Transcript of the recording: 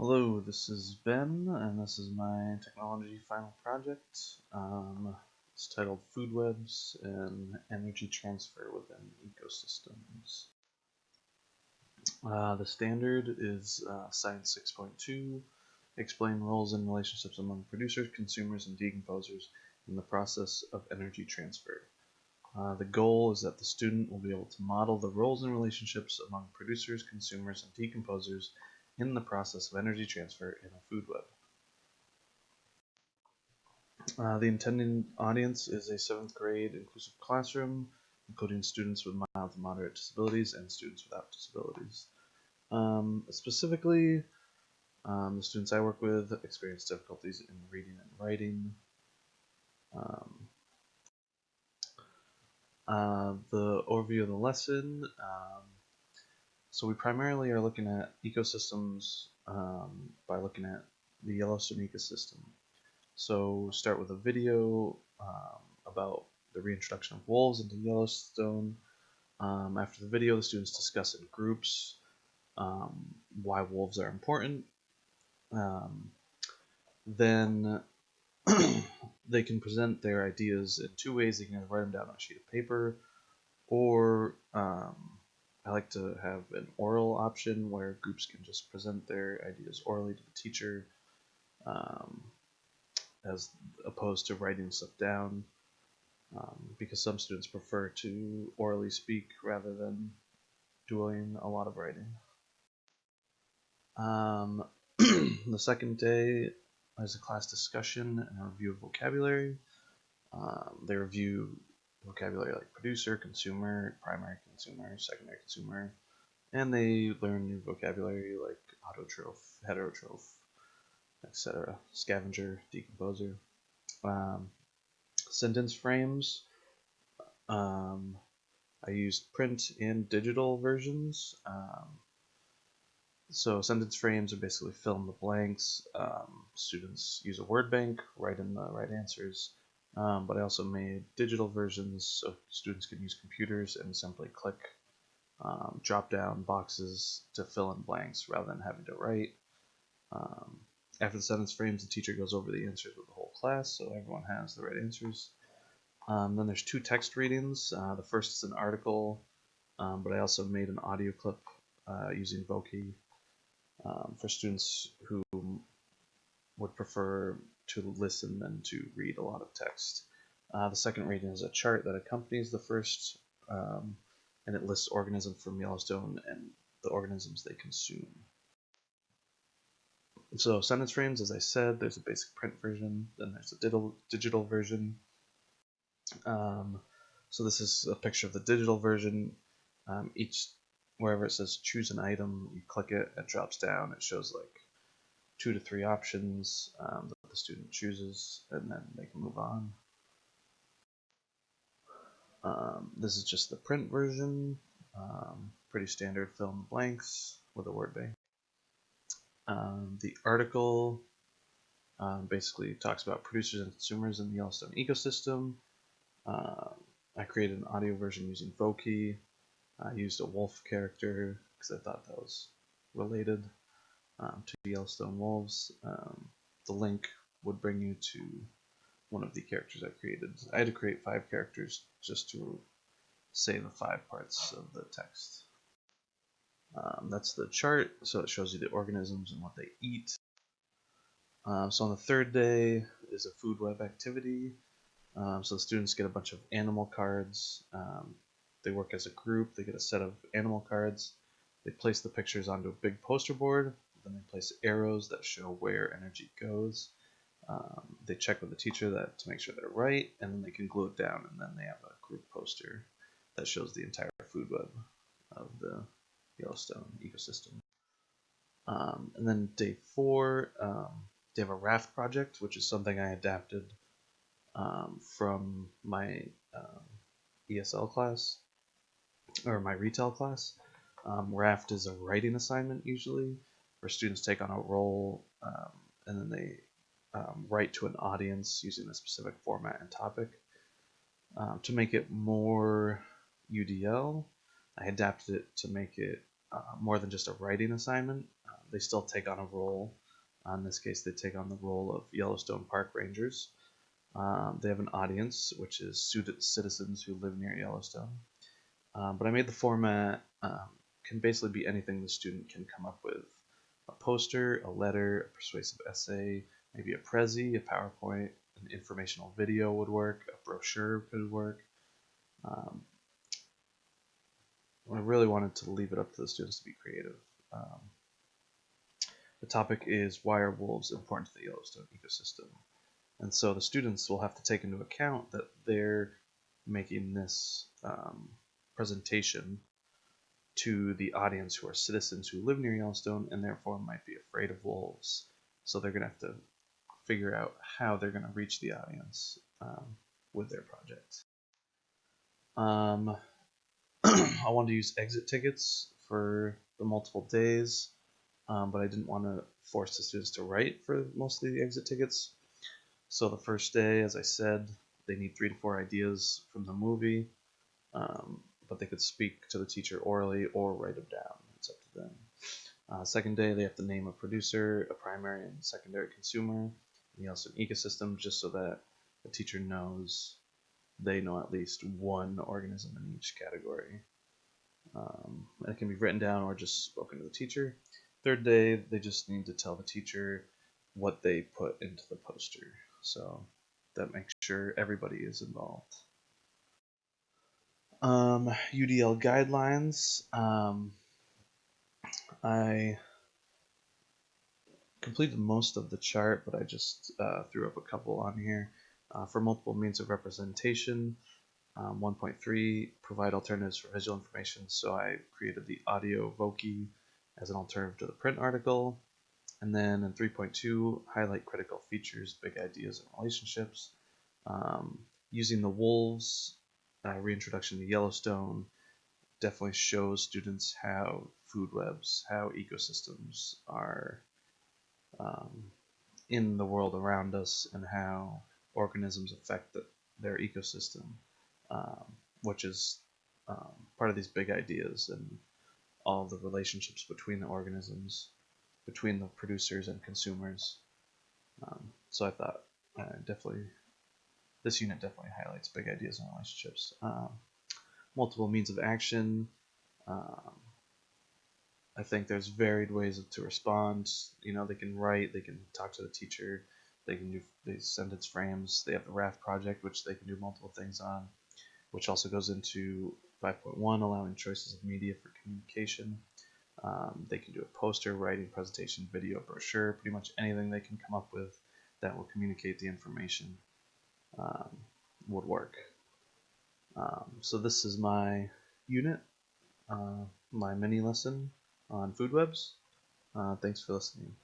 Hello, this is Ben, and this is my technology final project. It's titled Food Webs and Energy Transfer Within Ecosystems. The standard is Science 6.2, explain roles and relationships among producers, consumers, and decomposers in the process of energy transfer. The goal is that the student will be able to model the roles and relationships among producers, consumers, and decomposers in the process of energy transfer in a food web. The intended audience is a 7th grade inclusive classroom, including students with mild to moderate disabilities and students without disabilities. Specifically, the students I work with experience difficulties in reading and writing. The overview of the lesson. So we primarily are looking at ecosystems by looking at the Yellowstone ecosystem. So start with a video about the reintroduction of wolves into Yellowstone. After the video, the students discuss in groups why wolves are important. Then they can present their ideas in two ways. They can either write them down on a sheet of paper, or I like to have an oral option where groups can just present their ideas orally to the teacher, as opposed to writing stuff down, because some students prefer to orally speak rather than doing a lot of writing. The second day is a class discussion and a review of vocabulary. They review vocabulary like producer, consumer, primary consumer, secondary consumer, and they learn new vocabulary like autotroph, heterotroph, etc., scavenger, decomposer. Sentence frames. I used print and digital versions. So sentence frames are basically fill in the blanks. Students use a word bank, write in the right answers. But I also made digital versions so students can use computers and simply click drop down boxes to fill in blanks rather than having to write. After the sentence frames, the teacher goes over the answers with the whole class so everyone has the right answers. Then there's two text readings. The first is an article, but I also made an audio clip using Voki for students who would prefer to listen than to read a lot of text. The second reading is a chart that accompanies the first, and it lists organisms from Yellowstone and the organisms they consume. So sentence frames, as I said, there's a basic print version, then there's a digital version. So this is a picture of the digital version. Wherever it says choose an item, you click it, it drops down, it shows like 2 to 3 options that the student chooses, and then they can move on. This is just the print version, pretty standard fill in the blanks with a word bank. The article basically talks about producers and consumers in the Yellowstone ecosystem. I created an audio version using Voki. I used a wolf character because I thought that was related to Yellowstone wolves. The link would bring you to one of the characters I created. I had to create 5 characters just to say the 5 parts of the text. That's the chart, so it shows you the organisms and what they eat. So on the third day is a food web activity. So the students get a bunch of animal cards. They work as a group. They get a set of animal cards. They place the pictures onto a big poster board. Then they place arrows that show where energy goes. They check with the teacher to make sure they're right, and then they can glue it down, and then they have a group poster that shows the entire food web of the Yellowstone ecosystem. And then day 4, they have a raft project, which is something I adapted from my ESL class, or my retail class. Raft is a writing assignment usually, where students take on a role and then they write to an audience using a specific format and topic. To make it more UDL, I adapted it to make it more than just a writing assignment. they still take on a role. In this case, they take on the role of Yellowstone Park Rangers. They have an audience, which is citizens who live near Yellowstone. But I made the format can basically be anything the student can come up with. A poster, a letter, a persuasive essay, maybe a Prezi, a PowerPoint, an informational video would work, a brochure could work. I really wanted to leave it up to the students to be creative. Um, the topic is, why are wolves important to the Yellowstone ecosystem? And so the students will have to take into account that they're making this presentation to the audience who are citizens who live near Yellowstone and therefore might be afraid of wolves. So they're going to have to figure out how they're going to reach the audience with their project. I wanted to use exit tickets for the multiple days, but I didn't want to force the students to write for mostly the exit tickets. So the first day, as I said, they need 3 to 4 ideas from the movie, but they could speak to the teacher orally or write them down. It's up to them. Second day, they have to name a producer, a primary and secondary consumer, and the Yellowstone ecosystem, just so that the teacher knows they know at least one organism in each category. And it can be written down or just spoken to the teacher. Third day, they just need to tell the teacher what they put into the poster. So that makes sure everybody is involved. UDL guidelines. I completed most of the chart, but I just threw up a couple on here. For multiple means of representation, 1.3, provide alternatives for visual information. So I created the audio Voki as an alternative to the print article. And then in 3.2, highlight critical features, big ideas, and relationships. Using the wolves, reintroduction to Yellowstone, definitely shows students how food webs, how ecosystems are in the world around us, and how organisms affect their ecosystem, um, which is part of these big ideas and all of the relationships between the organisms, between the producers and consumers. So I thought definitely this unit definitely highlights big ideas and relationships. Multiple means of action. Um, I think there's varied ways to respond. You know, they can write, they can talk to the teacher, they can do these sentence frames. They have the raft project, which they can do multiple things on, which also goes into 5.1, allowing choices of media for communication. They can do a poster, writing, presentation, video, brochure, pretty much anything they can come up with that will communicate the information would work. So this is my unit, my mini lesson on food webs. Thanks for listening.